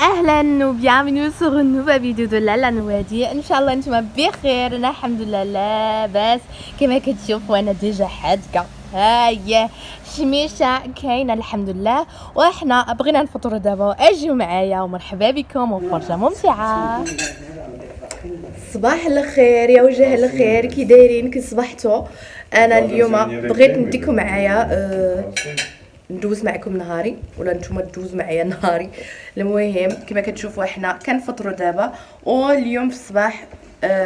اهلا وبيانفينيو سوغ نوفا فيديو دو لالا نوادي. ان شاء الله نتوما بخير. انا الحمد لله لاباس. كما كتشوفوا انا ديجا حادقه، هاهي الشميشه كاينه الحمد لله، واحنا بغينا نفطروا دابا. اجيو معايا ومرحبا بكم وفرجه ممتعه. صباح الخير يا وجه الخير، كي دايرين كي صبحتوا؟ انا اليوم بغيت نديكم معايا ندوز معكم نهاري ولا نتوما تدوز معايا نهاري. المهم كما كتشوفوا احنا كنفطروا دابا، واليوم في الصباح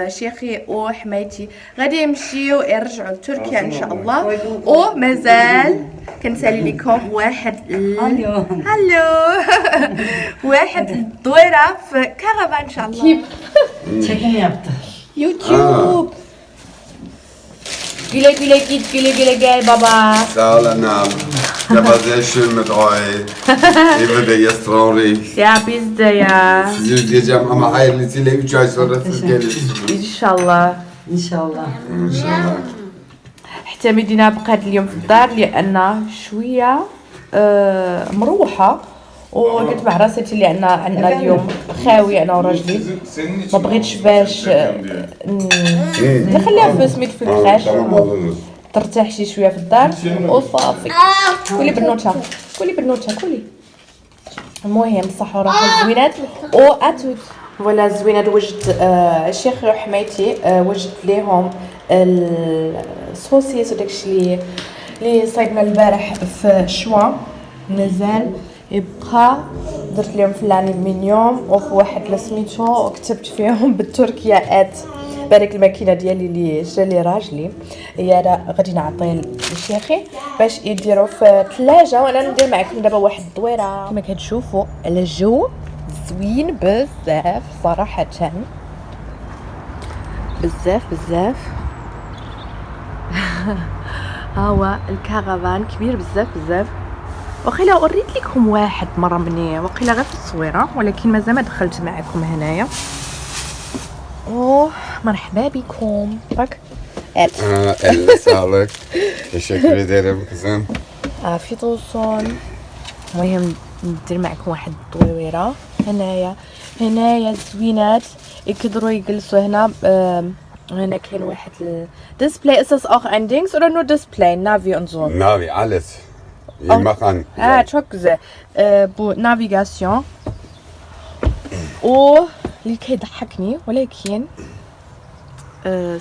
شيخي وحمايتي غادي يمشيو يرجعوا لتركيا ان شاء الله، ومازال كنسالي لكم واحد هلو واحد الدويره في كرفان ان شاء الله. Çekim yaptı. يوتيوب Güle gel Baba. Sağ ol Anam. Der war sehr schön mit euch. Eve de jetzt traurig. Ya biz de ya. Sizi diyeceğim ama hayırlısıyla 3 ay sonra siz gelirsiniz. İnşallah. İnşallah. İnşallah. اعتمدنا بقات اليوم في الدار لان شويه مروحه، وقلت مع راسيتي لان عندنا اليوم خاوي انا وراجلي، ما بغيتش باش نخليها في سميت في الكراش، Tamam alırız. ترتاح شي شويه في الدار وصافي. كلي بنوته كلي. المهم الصحه وراحه الزوينات واتوت. ولا زوينات وجدت الشيخ وحمايتي وجدت ليهم السوسيس وداكشي اللي صايبنا البارح في شوا مازال يبقى. درت لهم في الالومنيوم وفي واحد لسميتو وكتبت فيهم بالتركيه ات بهذيك الماكينه ديالي اللي جالي راجلي، هي غادي نعطيه لشيخي باش يديروا في الثلاجه، وانا ندير معكم دابا واحد الدويره. كما كتشوفوا الجو زوين بزاف صراحه، بزاف ها هو الكرفان كبير بزاف. وقيلا اوريت لكم واحد مره مني، وقيلا غير في التصويره، ولكن مازال ما دخلت معكم هنايا. مرحبا بكم. راك Elle sağlık. Teşekkür ederim kızım. عافية olsun. المهم ندير معكم واحد الطويره. هنايا الزوينات يقدروا يجلسوا هنا. هنا كاين واحد الديسبلاي. Ist das auch ein Dings oder nur Display? Navi und so. Navi alles. Ich mach an. çok güzel. Bu navigation. اللي كيضحكني ولكن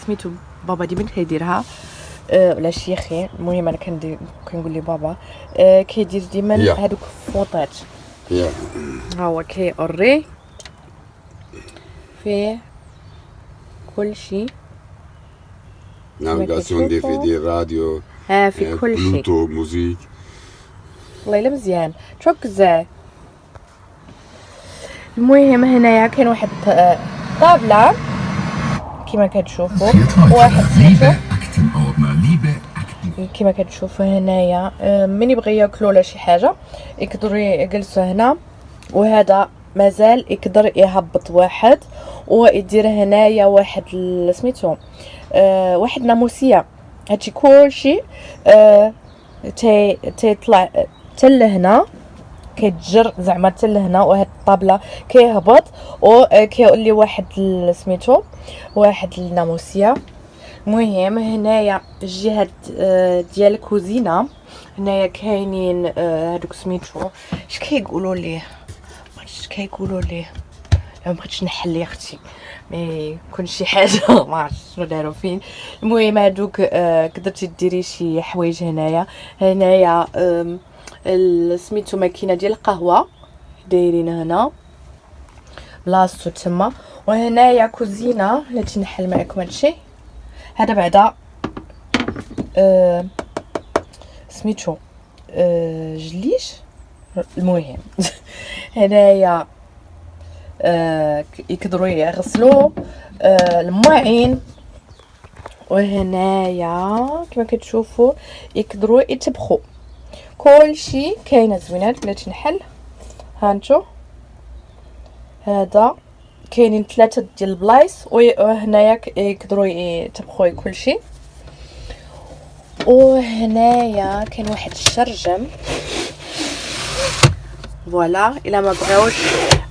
سميتو بابا ديما كيديرها ولا شيخي. المهم انا كنقول لي بابا كيدير ديما هذوك الفوطات. ها هو كيوري فيه كل شيء. Navigasyon, DVD, راديو. في كل شيء. بلوتو، موزيك. والله الا مزيان تشوكزا. المهم هنايا كاين واحد طابله كما كتشوفوا، واحد سميتو كما كتشوفوا هنايا من يبغي ياكلوا ولا شي حاجه يقدروا يجلسوا هنا، وهذا مازال يقدر يهبط واحد ويدير هنايا واحد سميتو واحد ناموسيه. هادشي كلشي تيطلع حتى لهنا، كيتجر زعما حتى لهنا، وهاد الطابله كيهبط وكيقول لي واحد سميتو واحد الناموسيه. المهم هنايا الجهه ديال الكوزينه هنايا كاينين هادوك سميتو اش كيقولوا ليه، ما بغيتش نحل يا اختي، مي كل شي حاجه ما عرفتش شنو داروا فين. المهم هادوك قدرتي ديري شي حوايج هنايا سميتو ماكينه ديال القهوه دايرين هنا بلاصتو تما. وهنايا كوزينه اللي تنحل معكم هادشي هذا بعدا سميتو جليش. المهم هنايا يقدروا يغسلوا المواعين، وهنايا كما كتشوفوا يقدروا يطبخوا. كلشي كاينه زوينات بلا تنحل. هانتو هذا كاينين 3 ديال البلايص، وهنايا يقدروا يطبخوا كلشي. وهنايا كاين واحد الشرجم فوالا الا ما بغاوش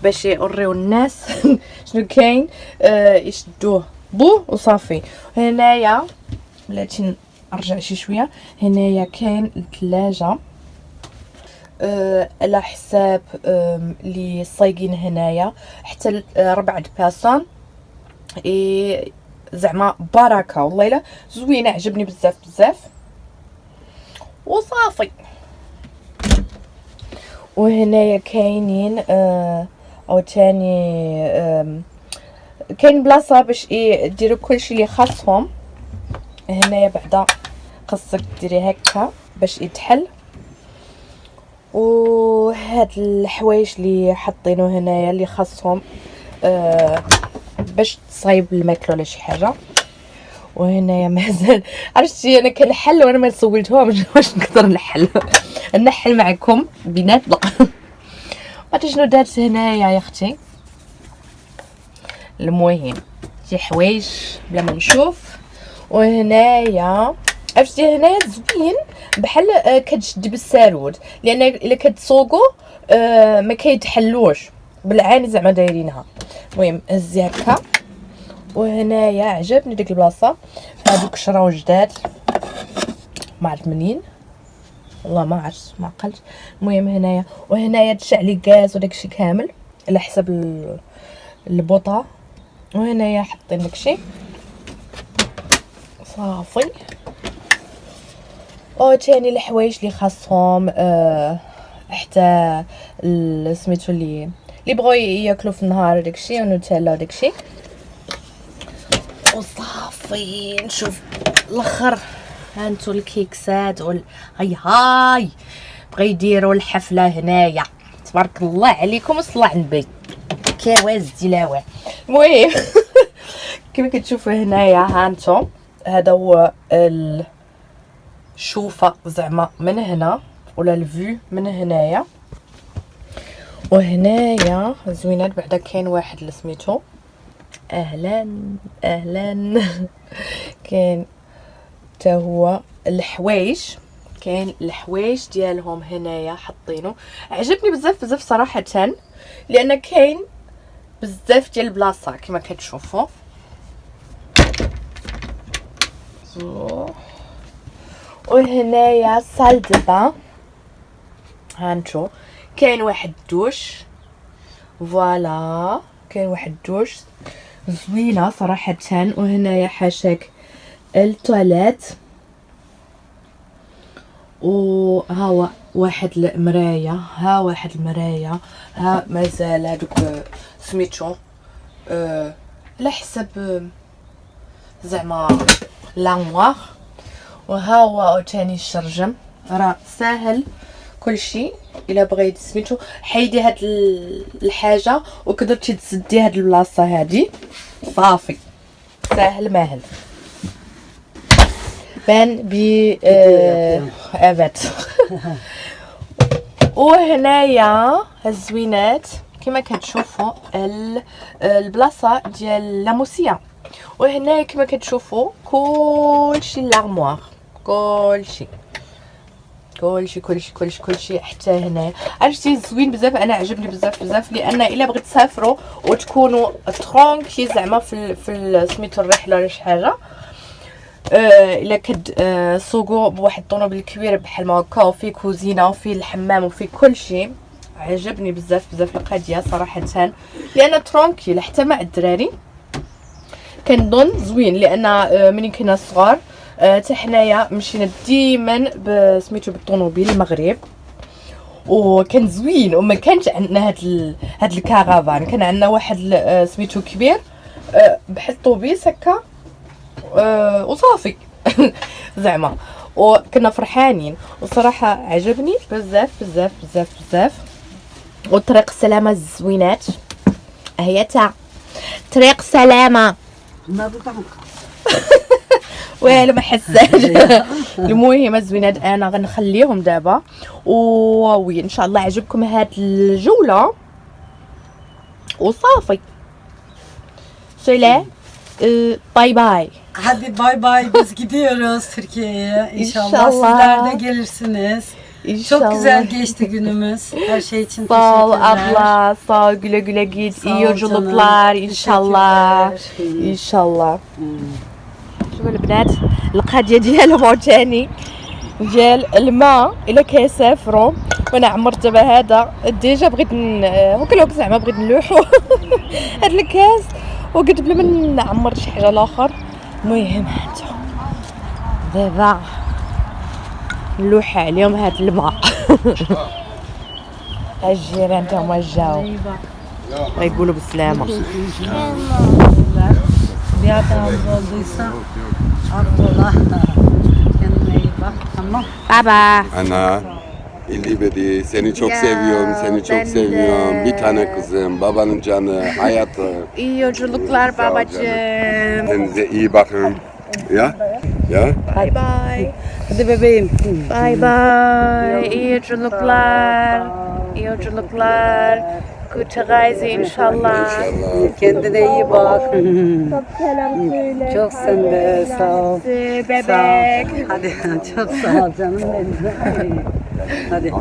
باش يوريو الناس شنو كاين يشدوه بو وصافي. هنايا بلاتي نرجع شي شويه. هنايا كاين الثلاجه على حساب اللي صايقين هنايا حتى 4 باسون زعما بركه والله الا زوينه عجبني بزاف بزاف وصافي. وهنايا كاينين او تاني كاين بلاصه باش ديروا كلشي اللي خاصهم. هنايا بعدا خاصك ديري هكا باش يتحل. وهاد الحوايج اللي حاطينو هنايا اللي خاصهم باش تصايب الماكله ولا شي حاجه. وهنايا مازال عرفتي انا كنحل وانا ما سولتهمش واش نقدر نحل معكم بيناتنا. عرفتي شنو دارت هنايا يا اختي؟ المهم شي حوايج بلا ما نشوف. وهنايا عرفتي هنايا زوين بحال كتشد بالسارود لان الا كتسوقو ما كيتحلوش بالعاني زعما دايرينها. المهم هزي هكا. وهنايا عجبني ديك البلاصه هادوك شراو جداد ما عرفت منين والله ما عرفت ما عقلت. المهم هنايا وهنايا تشعلي غاز وداكشي كامل على حسب البوطه. وهنايا حاطين داكشي صافي. او تاني الحوايج اللي خاصهم حتى سميتو اللي بغاو ياكلوا في النهار داكشي ونوتيلا وداكشي وصافي. نشوف الاخر هانتو الكيكسات هاي بغا يديروا الحفله هنايا تبارك الله عليكم وصلى على النبي كواز ديلاوه. المهم كما كتشوفوا هنايا هانتو هذا هو الشوفه زعما من هنا ولا الفيو من هنايا. وهنايا زوينات بعدا كاين واحد اللي سميتو اهلا كاين حتى هو الحوايج. كاين الحوايج ديالهم هنايا حاطينو عجبني بزاف بزاف صراحه لان كاين بزاف ديال البلاصه كما كتشوفوا. وهنايا سال دو بان هانتو كاين واحد دوش فوالا كاين واحد دوش زوينه صراحه. وهنايا حاشاك التواليت وها واحد المرايه ها مازال هذوك سميتو على حسب زعما لاموار. وها هو ثاني الشرجم راه ساهل كلشي الا بغيتي سميتو حيدي هاد الحاجه وقدرتي تسدي هاد البلاصه هادي صافي ساهل ماهل بان بي ابات. وهنايا الزوينات كما كتشوفوا البلاصه ديال لاموسيه. وهنايا كما كتشوفوا كلشي لارموار كلشي حتى هنايا عرفتي زوين بزاف. انا عجبني بزاف لان الا بغيت تسافروا وتكونوا ترونكي زعما في سميتو الرحله ولا شي حاجه الا سوقوا بواحد الطوموبيل كبير بحال ما هكا وفيه كوزينه وفيه الحمام وفيه كلشي. عجبني بزاف القضيه صراحه لان ترونكيل حتى مع الدراري كنظن زوين. لان ملي كنا صغار حتى حنايا مشينا ديما بسميتو بالطوموبيل المغرب وكان زوين. وما كانش عندنا هاد الكارافان كان عندنا واحد سميتو كبير بحال طوبيس هكا وصافي زعما وكنا فرحانين. وصراحه عجبني بزاف. وطريق السلامه الزوينات هي تاع طريق سلامه ما بطنك ولا ما حساش. المهم الزوينات انا غنخليهم دابا وي ان شاء الله عجبكم هاد الجوله وصافي. Söyle باي باي. Hadi bay bay biz gidiyoruz Türkiye'ye. İnşallah İnşallah. sizler de gelirsiniz. İnşallah. Çok güzel geçti günümüz. Her şey için Sağ ol teşekkürler. abla. Sağ ol, güle güle git. Sağ İyi ol yolculuklar canım. inşallah. Teşekkürler. inşallah. شوفوا البنات القضيه ديالهم عاوتاني ديال الماء الا كيسافروا وانا عمرت دابا هذا ديجا بغيت هكا زعما بغيت نلوحو هاد الكاس وقلت بلا ما نعمر شي حاجه الاخر. المهم هانتو دابا نلوح عليهم هاد الماء. الجيران تا هما جاو غيقولوا بالسلامه. Bir hatamız olduysa affola. Kendine iyi bak. Tamam. بابا Ana, İlibedi, seni çok Ya, seviyorum, seni ben çok de. seviyorum. Bir tane kızım, babanın canı, hayatı. iyi yolculuklar Sağ ol canım. babacığım. Kendinize iyi bakın. Ya? Ya? Bye bye. Hadi bebeğim. Bye bye. İyi yolculuklar. İyi yolculuklar. Gute Reise inşallah. İnşallah. Kendine iyi bak. Çok selam söyle. Çok sen de sağ ol. Bebek. Sağ ol. Hadi çok sağ ol canım benim. Hadi.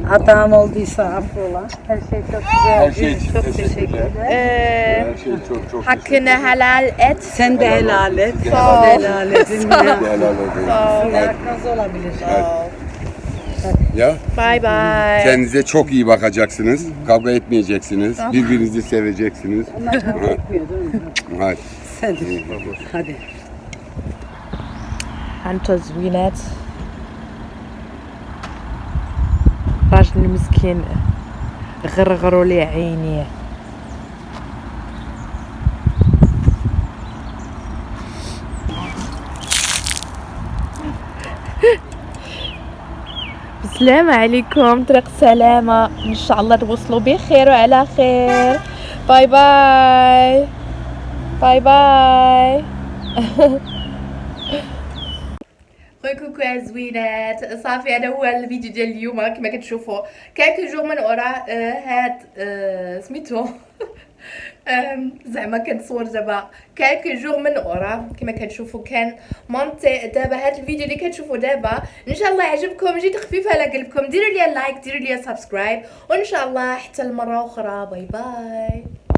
Hatam olduysa affola. Her şey çok güzel. Her şey için çok teşekkürler. teşekkürler. Her şey çok Hakkını helal et. Sen de helal et. Sağ ol. Sen de helal et. teşekkür ederim. Hakkınız olabilir. Ya? Bye bye. Kendinize çok iyi bakacaksınız. Kavga etmeyeceksiniz. Birbirinizi seveceksiniz. Hadi. Sen de. Hadi. هانتو زوينات راجل مسكين غرغروا لي عينيه. السلام عليكم، طريق السلامة، إن شاء الله توصلوا بخير وعلى خير. باي باي باي باي. خويا كوكو يا زوينات، صافي هذا هو الفيديو ديال اليوم كما كتشوفوا. كالكو جور من ورا هاد سميتو زعما كنتصور دابا كالكو جور من ورا كما كتشوفوا كان مامتي. دابا هاد الفيديو اللي كتشوفوا دابا ان شاء الله يعجبكم، جيت خفيف على قلبكم، ديروا لي لايك، ديروا لي سبسكرايب، وان شاء الله حتى المره اخرى. باي باي.